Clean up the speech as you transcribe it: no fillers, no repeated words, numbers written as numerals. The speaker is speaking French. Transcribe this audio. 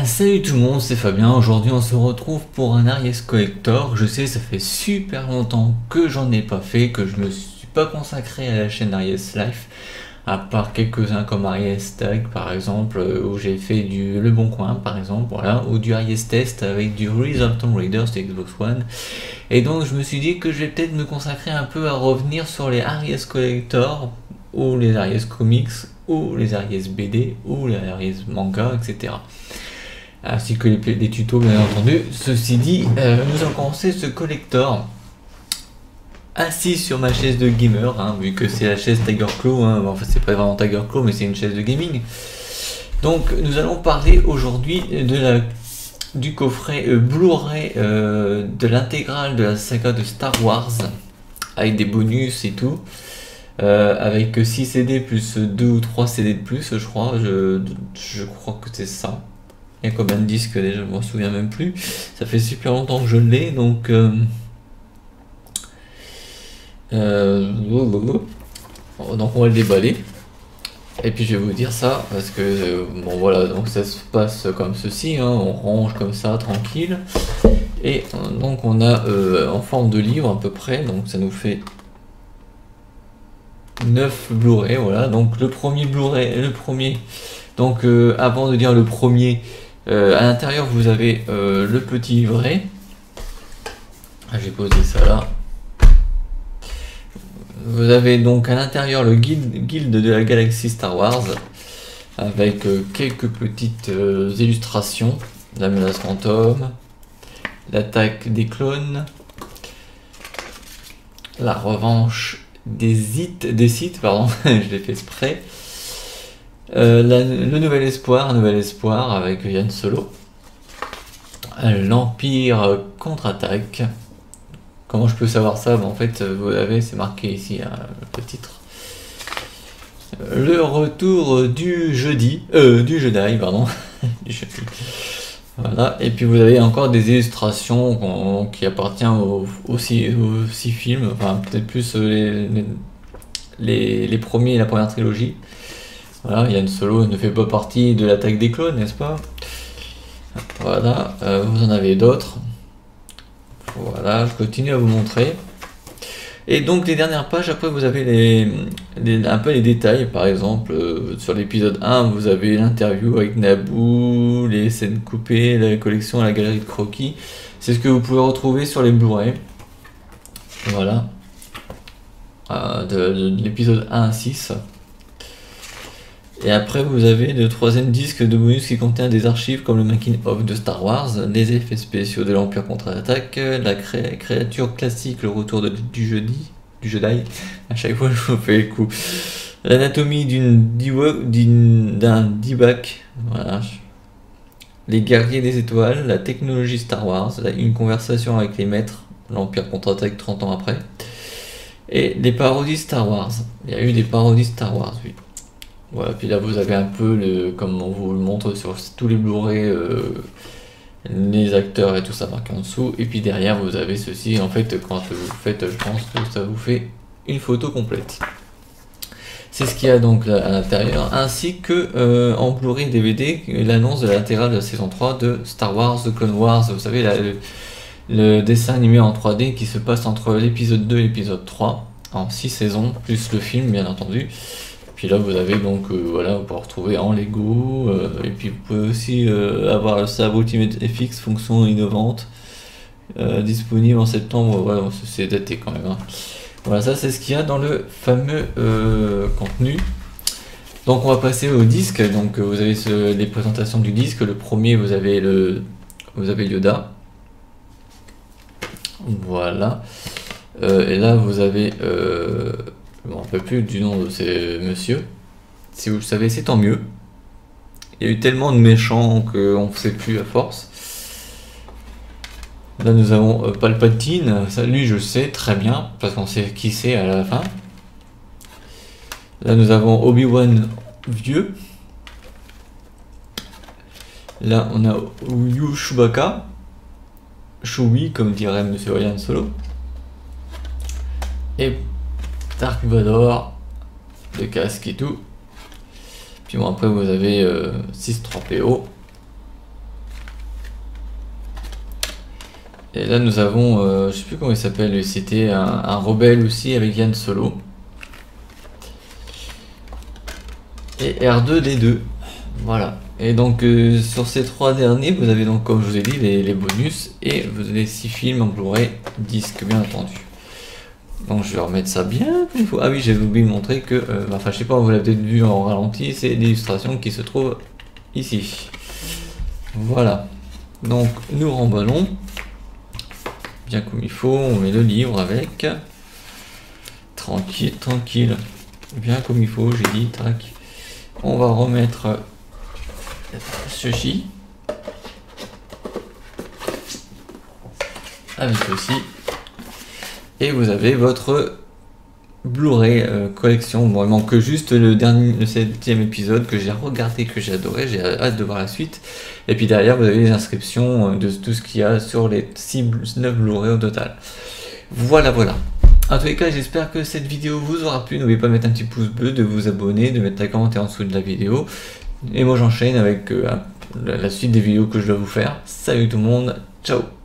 Salut tout le monde, c'est Fabien. Aujourd'hui on se retrouve pour un Aries Collector. Je sais, ça fait super longtemps que j'en ai pas fait, que je me suis pas consacré à la chaîne Aries Life, à part quelques-uns comme Aries Tag par exemple, où j'ai fait du Le Bon Coin par exemple, voilà, ou du Aries Test avec du Rise of Tomb Raider sur Xbox One. Et donc je me suis dit que je vais peut-être me consacrer un peu à revenir sur les Aries Collector, ou les Aries Comics, ou les Aries BD, ou les Aries Manga, etc. Ainsi que les tutos bien entendu. Ceci dit, nous allons commencer ce collector assis sur ma chaise de gamer, hein, vu que c'est la chaise Tiger Claw, hein. Enfin c'est pas vraiment Tiger Claw mais c'est une chaise de gaming. Donc nous allons parler aujourd'hui du coffret Blu-ray de l'intégrale de la saga de Star Wars, avec des bonus et tout, avec 6 CD plus 2 ou 3 CD de plus, je crois, je crois que c'est ça. Il y a combien de disques déjà, je m'en souviens même plus. Ça fait super longtemps que je l'ai, donc donc on va le déballer. Et puis je vais vous dire ça, parce que bon voilà, donc ça se passe comme ceci, hein, on range comme ça, tranquille. Et donc on a en forme de livre à peu près, donc ça nous fait 9 Blu-ray, voilà. Donc le premier Blu-ray, donc avant de dire le premier, à l'intérieur vous avez le petit livret. J'ai posé ça là. Vous avez donc à l'intérieur le guide de la galaxie Star Wars, avec quelques petites illustrations, la menace fantôme, l'attaque des clones, la revanche des Sith, pardon, je l'ai fait exprès. Le nouvel espoir avec Yann Solo. L'Empire contre-attaque. Comment je peux savoir ça? En fait, vous avez, c'est marqué ici, hein, le titre. Le retour du Jedi, pardon. Du Jedi. Voilà. Et puis vous avez encore des illustrations qui appartiennent aux 6 films, enfin peut-être plus les premiers et la première trilogie. Voilà, Yann Solo ne fait pas partie de l'attaque des clones, n'est-ce pas? Voilà, vous en avez d'autres. Voilà, je continue à vous montrer. Et donc les dernières pages, après vous avez un peu les détails. Par exemple, sur l'épisode 1, vous avez l'interview avec Naboo, les scènes coupées, la collection, la galerie de croquis. C'est ce que vous pouvez retrouver sur les Blu-ray. Voilà. De l'épisode 1 à 6. Et après vous avez le troisième disque de bonus qui contient des archives comme le making of de Star Wars, des effets spéciaux de l'Empire contre-attaque, la créature classique, le retour du Jedi, à chaque fois je vous fais le coup, l'anatomie d'un D-Back, voilà, les guerriers des étoiles, la technologie Star Wars, une conversation avec les maîtres, l'Empire contre-attaque 30 ans après, et des parodies Star Wars. Il y a eu des parodies Star Wars, oui. Voilà, puis là vous avez un peu, comme on vous le montre sur tous les Blu-ray, les acteurs et tout ça marqué en dessous. Et puis derrière vous avez ceci, en fait quand vous faites, je pense que ça vous fait une photo complète. C'est ce qu'il y a donc là, à l'intérieur, ainsi que en Blu-ray DVD, l'annonce de l'intégrale de la saison 3 de Star Wars The Clone Wars. Vous savez, le dessin animé en 3D qui se passe entre l'épisode 2 et l'épisode 3, en 6 saisons, plus le film bien entendu. Puis là vous avez donc voilà, vous pouvez retrouver en Lego, et puis vous pouvez aussi avoir le sabre Ultimate FX, fonction innovante, disponible en septembre. Voilà, c'est daté quand même, hein. Voilà, ça c'est ce qu'il y a dans le fameux contenu. Donc on va passer au disque. Donc vous avez les présentations du disque. Le premier, vous avez Yoda, voilà, et là vous avez je ne me rappelle plus du nom de ces monsieur. Si vous le savez, c'est tant mieux. Il y a eu tellement de méchants qu'on ne sait plus à force. Là nous avons Palpatine. Ça, lui je sais très bien, parce qu'on sait qui c'est à la fin. Là nous avons Obi-Wan vieux. Là on a Chewbacca. Chewie comme dirait Monsieur Yann Solo. Et Dark Vador, le casque et tout. Puis bon, après vous avez 6-3PO. Et là nous avons, je sais plus comment il s'appelle, c'était un rebelle aussi avec Yann Solo. Et R2D2. Voilà. Et donc sur ces 3 derniers, vous avez donc, comme je vous ai dit, les bonus et vous avez 6 films en Blu-ray disque, bien entendu. Donc je vais remettre ça bien comme il faut. Ah oui, j'ai oublié de montrer que, enfin je sais pas, vous l'avez peut-être vu en ralenti, c'est l'illustration qui se trouve ici. Voilà. Donc nous remballons bien comme il faut, on met le livre avec. Tranquille, tranquille. Bien comme il faut, j'ai dit, tac. On va remettre ceci avec ceci. Et vous avez votre Blu-ray collection. Bon, il manque juste le 7e épisode que j'ai regardé, que j'ai adoré, j'ai hâte de voir la suite. Et puis derrière vous avez les inscriptions de tout ce qu'il y a sur les 9 Blu-ray au total. Voilà, voilà. En tous les cas, j'espère que cette vidéo vous aura plu. N'oubliez pas de mettre un petit pouce bleu, de vous abonner, de mettre un commentaire en dessous de la vidéo. Et moi j'enchaîne avec la suite des vidéos que je dois vous faire. Salut tout le monde, ciao.